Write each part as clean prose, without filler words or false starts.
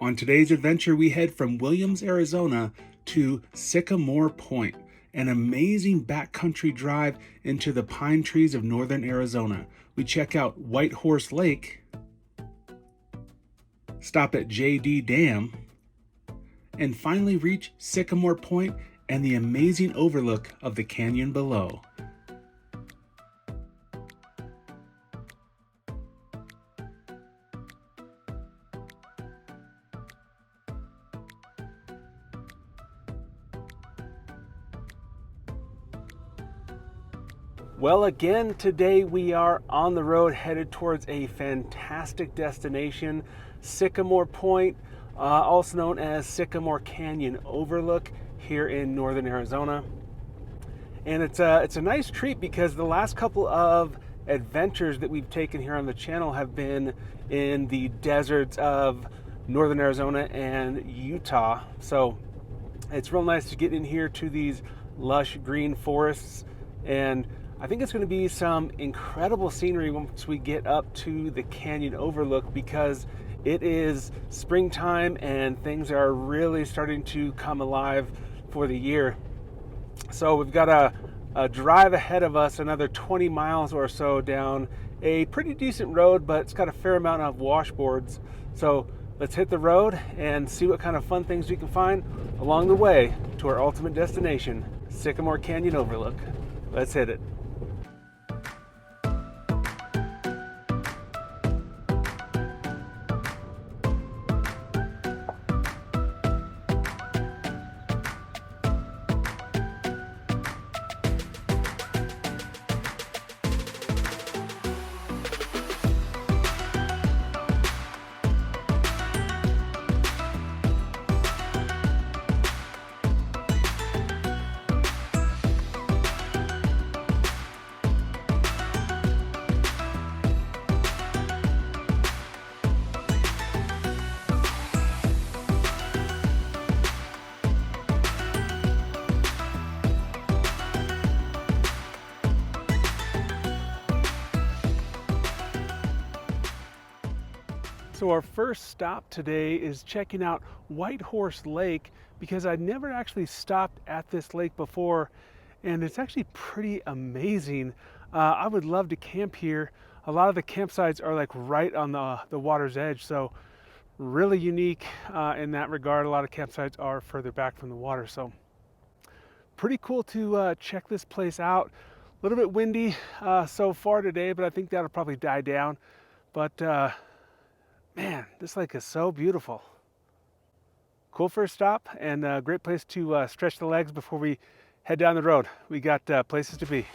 On today's adventure, we head from Williams, Arizona to Sycamore Point, an amazing backcountry drive into the pine trees of northern Arizona. We check out White Horse Lake, stop at JD Dam, and finally reach Sycamore Point and the amazing overlook of the canyon below. Well, again, today we are on the road headed towards a fantastic destination, Sycamore Point, also known as Sycamore Canyon Overlook here in northern Arizona. And it's a nice treat because the last couple of adventures that we've taken here on the channel have been in the deserts of northern Arizona and Utah. So it's real nice to get in here to these lush green forests, and I think it's going to be some incredible scenery once we get up to the canyon overlook, because it is springtime and things are really starting to come alive for the year. So we've got a drive ahead of us, another 20 miles or so down a pretty decent road, but it's got a fair amount of washboards. So let's hit the road and see what kind of fun things we can find along the way to our ultimate destination, Sycamore Canyon Overlook. Let's hit it. So our first stop today is checking out White Horse Lake, because I'd never actually stopped at this lake before, and it's actually pretty amazing. I would love to camp here. A lot of the campsites are like right on the water's edge, so really unique in that regard. A lot of campsites are further back from the water, so pretty cool to check this place out. A little bit windy so far today, but I think that'll probably die down. But man, this lake is so beautiful. Cool first stop, and a great place to stretch the legs before we head down the road. We got places to be.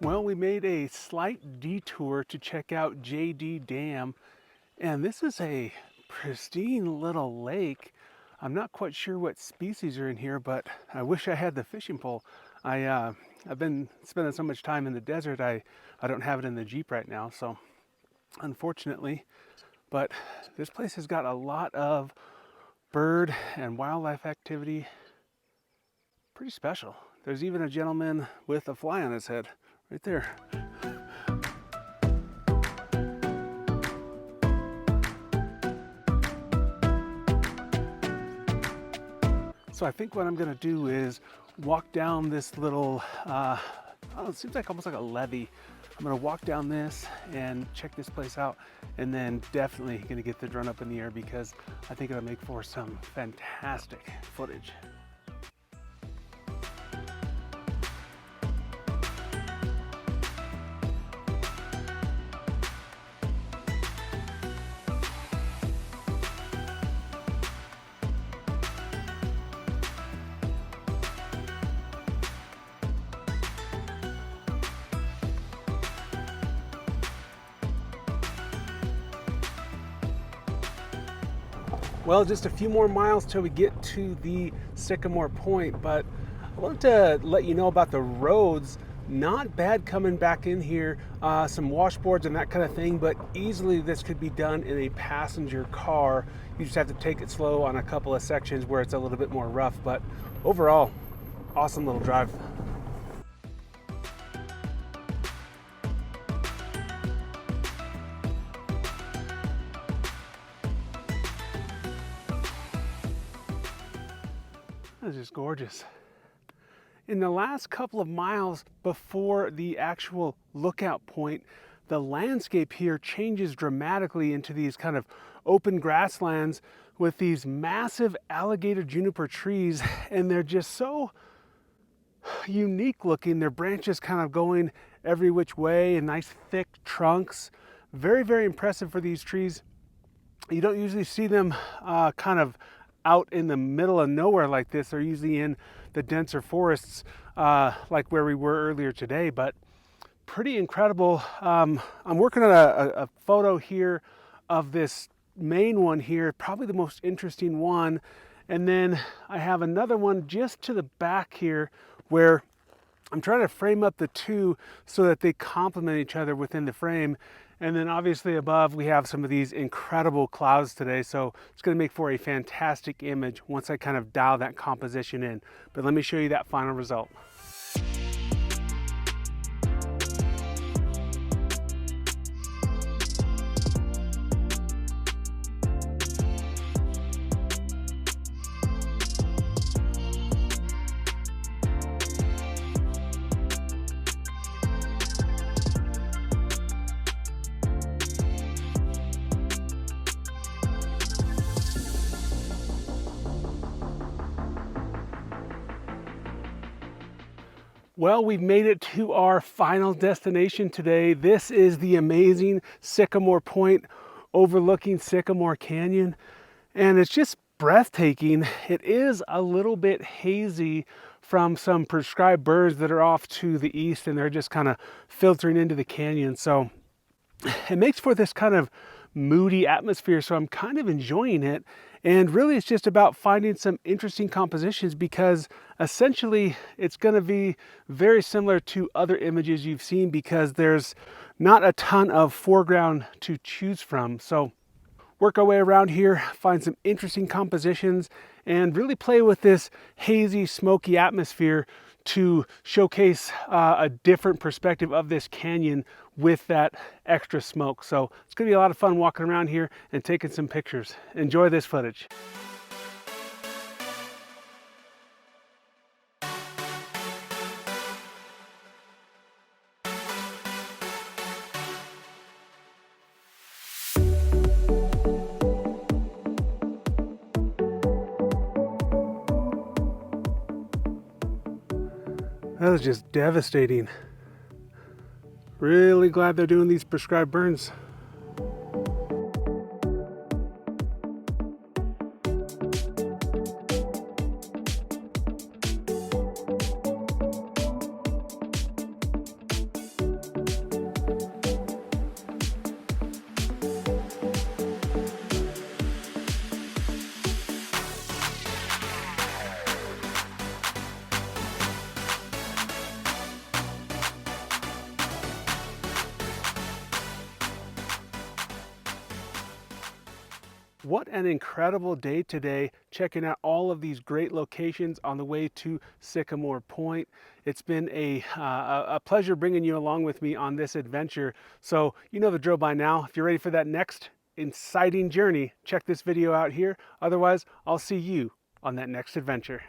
Well, we made a slight detour to check out JD Dam, and this is a pristine little lake. I'm not quite sure what species are in here, but I wish I had the fishing pole. I've been spending so much time in the desert, I don't have it in the Jeep right now, so unfortunately. But this place has got a lot of bird and wildlife activity. Pretty special. There's even a gentleman with a fly on his head right there. So I think what I'm gonna do is walk down this little, it seems like almost like a levee. I'm gonna walk down this and check this place out, and then definitely gonna get the drone up in the air, because I think it'll make for some fantastic footage. Well, just a few more miles till we get to the Sycamore Point, but I wanted to let you know about the roads. Not bad coming back in here, some washboards and that kind of thing, but easily this could be done in a passenger car. You just have to take it slow on a couple of sections where it's a little bit more rough, but overall, awesome little drive. That's just gorgeous. In the last couple of miles before the actual lookout point, the landscape here changes dramatically into these kind of open grasslands with these massive alligator juniper trees, and they're just so unique looking. Their branches kind of going every which way and nice thick trunks. Very, very impressive for these trees. You don't usually see them kind of out in the middle of nowhere like this. They're usually in the denser forests like where we were earlier today, but pretty incredible. I'm working on a photo here of this main one here, probably the most interesting one. And then I have another one just to the back here where I'm trying to frame up the two so that they complement each other within the frame. And then obviously above we have some of these incredible clouds today, so it's going to make for a fantastic image once I kind of dial that composition in. But let me show you that final result. Well, we've made it to our final destination today. This is the amazing Sycamore Point overlooking Sycamore Canyon, and it's just breathtaking. It is a little bit hazy from some prescribed birds that are off to the east, and they're just kind of filtering into the canyon. So it makes for this kind of moody atmosphere, so I'm kind of enjoying it. And really it's just about finding some interesting compositions, because essentially it's going to be very similar to other images you've seen, because there's not a ton of foreground to choose from. So work our way around here, find some interesting compositions, and really play with this hazy, smoky atmosphere to showcase a different perspective of this canyon with that extra smoke. So it's going to be a lot of fun walking around here and taking some pictures. Enjoy this footage. That was just devastating. Really glad they're doing these prescribed burns. What an incredible day today, checking out all of these great locations on the way to Sycamore Point. It's been a pleasure bringing you along with me on this adventure. So you know the drill by now. If you're ready for that next exciting journey, check this video out here. Otherwise, I'll see you on that next adventure.